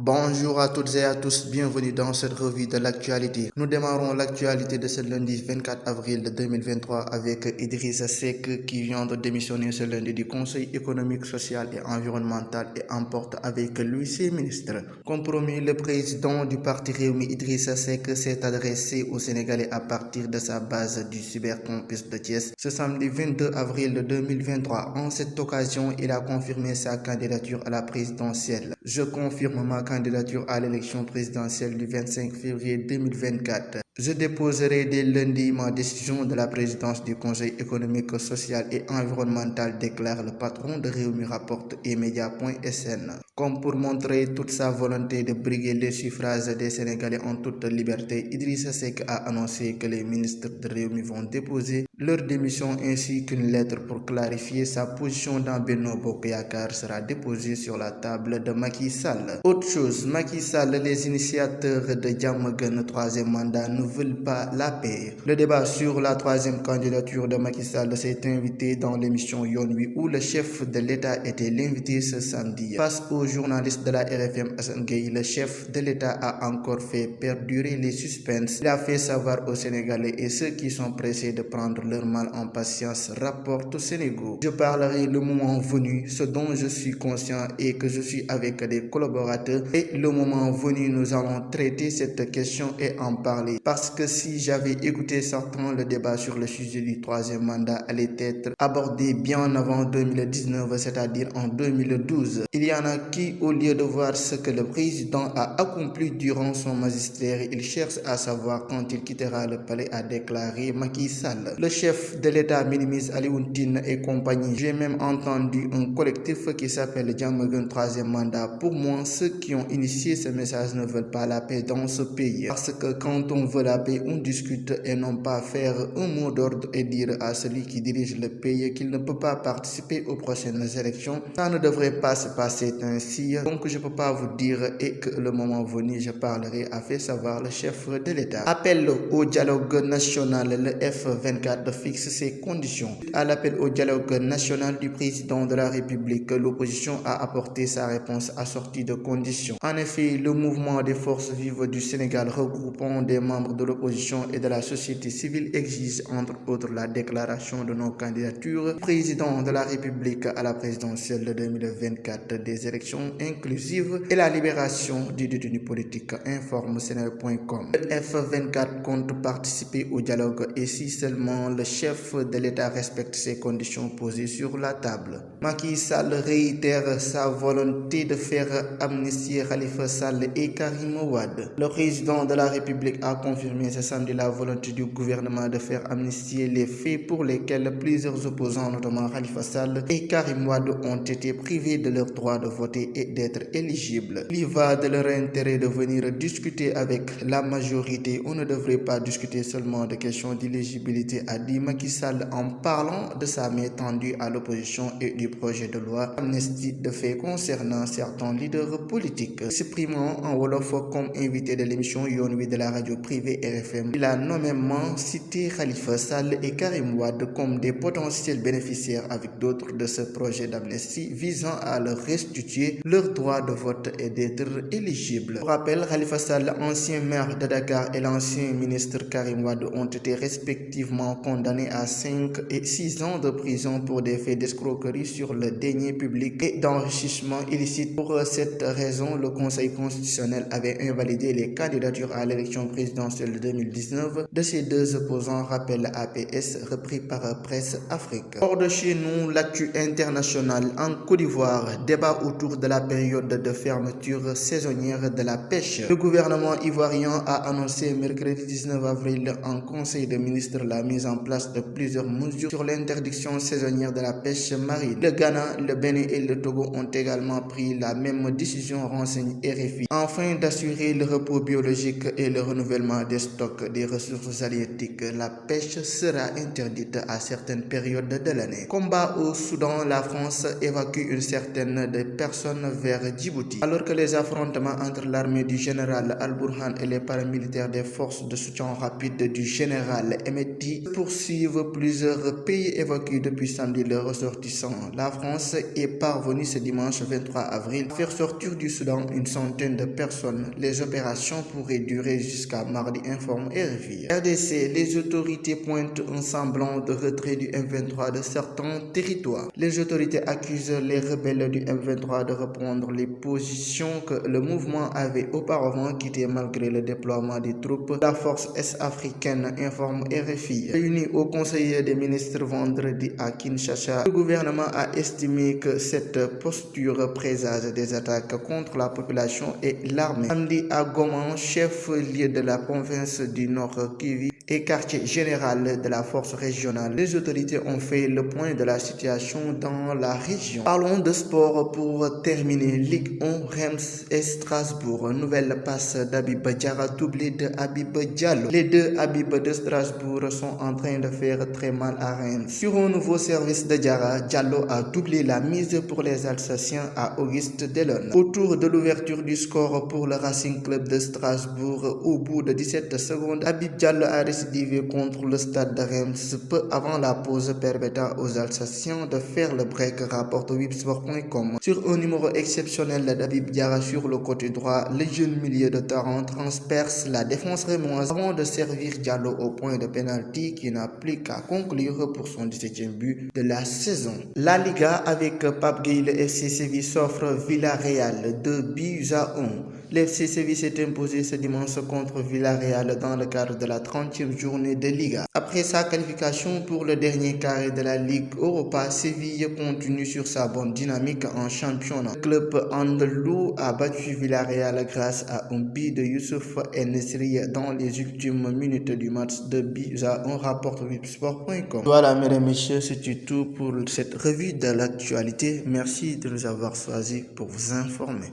Bonjour à toutes et à tous, bienvenue dans cette revue de l'actualité. Nous démarrons l'actualité de ce lundi 24 avril 2023 avec Idrissa Seck qui vient de démissionner ce lundi du Conseil économique, social et environnemental et emporte avec lui ses ministres. Comme promis, le président du parti Rewmi Idrissa Seck s'est adressé aux Sénégalais à partir de sa base du cybercampus de Thiès ce samedi 22 avril 2023. En cette occasion, il a confirmé sa candidature à la présidentielle. Je confirme ma candidature à l'élection présidentielle du 25 février 2024. Je déposerai dès lundi ma décision de la présidence du Conseil économique, social et environnemental, déclare le patron de Rewmi, rapporte eMedia.sn. Comme pour montrer toute sa volonté de briguer les suffrages des Sénégalais en toute liberté, Idrissa Seck a annoncé que les ministres de Rewmi vont déposer leur démission ainsi qu'une lettre pour clarifier sa position dans Benno Bokk Yakaar sera déposée sur la table de Macky Sall. Autre chose, Macky Sall, les initiateurs de Diamaguène troisième mandat ne veulent pas la paix. Le débat sur la troisième candidature de Macky Sall s'est invité dans l'émission Yoon Wi où le chef de l'État était l'invité ce samedi. Face aux journalistes de la RFM Assane Gueye, le chef de l'État a encore fait perdurer les suspens. Il a fait savoir aux Sénégalais et ceux qui sont pressés de prendre leur mal en patience, rapporte Sénégal. Je parlerai le moment venu, ce dont je suis conscient et que je suis avec des collaborateurs, et le moment venu nous allons traiter cette question et en parler. Parce que si j'avais écouté certains, le débat sur le sujet du troisième mandat allait être abordé bien avant 2019, c'est-à-dire en 2012. Il y en a qui, au lieu de voir ce que le président a accompli durant son magistère, il cherche à savoir quand il quittera le palais, a déclaré Macky Sall. Le chef de l'État minimise Alioune Tine et compagnie. J'ai même entendu un collectif qui s'appelle Diamaguène troisième mandat. Pour moi, ceux qui ont initié ce message ne veulent pas la paix dans ce pays. Parce que quand on veut la paix, on discute et non pas faire un mot d'ordre et dire à celui qui dirige le pays qu'il ne peut pas participer aux prochaines élections. Ça ne devrait pas se passer ainsi. Donc je ne peux pas vous dire et que le moment venu, je parlerai, a fait savoir le chef de l'État. Appel au dialogue national, le F24 fixe ses conditions. À l'appel au dialogue national du président de la République, l'opposition a apporté sa réponse assortie de conditions. En effet, le mouvement des forces vives du Sénégal regroupant des membres de l'opposition et de la société civile exige entre autres la déclaration de nos candidatures du président de la République à la présidentielle de 2024, des élections inclusives et la libération du détenu politique, informe Sénégal.com. Le F24 compte participer au dialogue et si seulement le chef de l'État respecte ces conditions posées sur la table. Macky Sall réitère sa volonté de faire amnistier Khalifa Sall et Karim Wade. Le président de la République a confirmé ce samedi la volonté du gouvernement de faire amnistier les faits pour lesquels plusieurs opposants, notamment Khalifa Sall et Karim Wade, ont été privés de leur droit de voter et d'être éligibles. Il y va de leur intérêt de venir discuter avec la majorité. On ne devrait pas discuter seulement de questions d'éligibilité, a dit Macky Sall en parlant de sa main tendue à l'opposition et du projet de loi amnistie de fait concernant certains leaders politiques. S'exprimant en wolof comme invité de l'émission Yoon Wi de la radio privée RFM, il a nommément cité Khalifa Sall et Karim Wade comme des potentiels bénéficiaires avec d'autres de ce projet d'amnistie visant à leur restituer leur droit de vote et d'être éligibles. Pour rappel, Khalifa Sall, ancien maire de Dakar, et l'ancien ministre Karim Wade ont été respectivement condamnés à 5 et 6 ans de prison pour des faits d'escroquerie sur le denier public et d'enrichissement illicite. Pour cette raison, le Conseil constitutionnel avait invalidé les candidatures à l'élection présidentielle de 2019 de ces deux opposants, rappelle APS, repris par Presse Afrique. Hors de chez nous, l'actu international en Côte d'Ivoire, débat autour de la période de fermeture saisonnière de la pêche. Le gouvernement ivoirien a annoncé mercredi 19 avril en Conseil des ministres la mise en place de plusieurs mesures sur l'interdiction saisonnière de la pêche marine. Le Ghana, le Bénin et le Togo ont également pris la même décision, renseigne RFI, afin d'assurer le repos biologique et le renouvellement des stocks des ressources halieutiques, la pêche sera interdite à certaines périodes de l'année. Combat au Soudan, la France évacue une certaine de personnes vers Djibouti. Alors que les affrontements entre l'armée du général Al-Burhan et les paramilitaires des forces de soutien rapide du général Hemeti poursuivent, plusieurs pays évacués depuis samedi leurs ressortissants. La France est parvenue ce dimanche 23 avril à faire sortir du Soudan une centaine de personnes. Les opérations pourraient durer jusqu'à mardi, informe RFI. RDC, les autorités pointent un semblant de retrait du M23 de certains territoires. Les autorités accusent les rebelles du M23 de reprendre les positions que le mouvement avait auparavant quittées malgré le déploiement des troupes. La force est-africaine, informe RFI. Réunis au Conseil des ministres vendredi à Kinshasa, le gouvernement a estimé que cette posture présage des attaques contre la population et l'armée. Samedi à Goma, chef-lieu de la province du Nord Kivu et quartier général de la force régionale, les autorités ont fait le point de la situation dans la région. Parlons de sport pour terminer. Ligue 1, Reims et Strasbourg. Nouvelle passe d'Habib Diarra, doublé de Habib Diallo. Les deux Habib de Strasbourg sont en train de faire très mal à Reims. Sur un nouveau service de Diarra, Diallo a doublé la mise pour les Alsaciens à Auguste Delon. Autour de l'ouverture du score pour le Racing Club de Strasbourg, au bout de 17 secondes, Habib Diallo a récidivé contre le stade de Reims peu avant la pause, permettant aux Alsaciens de faire le break, rapporte Websport.com. Sur un numéro exceptionnel d'Habib Diarra sur le côté droit, le jeune milieu de terrain transperce la défense rémoise avant de servir Diallo au point de pénalty qui n'a plus qu'à conclure pour son 17e but de la saison. La Liga avec Pape Gueye, le FC Séville s'offre Villarreal 2-1. Le FC Séville s'est imposé ce dimanche contre Villarreal dans le cadre de la 30e journée de Liga. Après sa qualification pour le dernier carré de la Ligue Europa, Séville continue sur sa bonne dynamique en championnat. Le club andalou a battu Villarreal grâce à un but de Youssouf En-Nesyri dans les ultimes minutes du match, 2-1, rapporte Websport.com. Voilà, mesdames et messieurs, c'était tout pour cette revue de l'actualité. Merci de nous avoir choisis pour vous informer.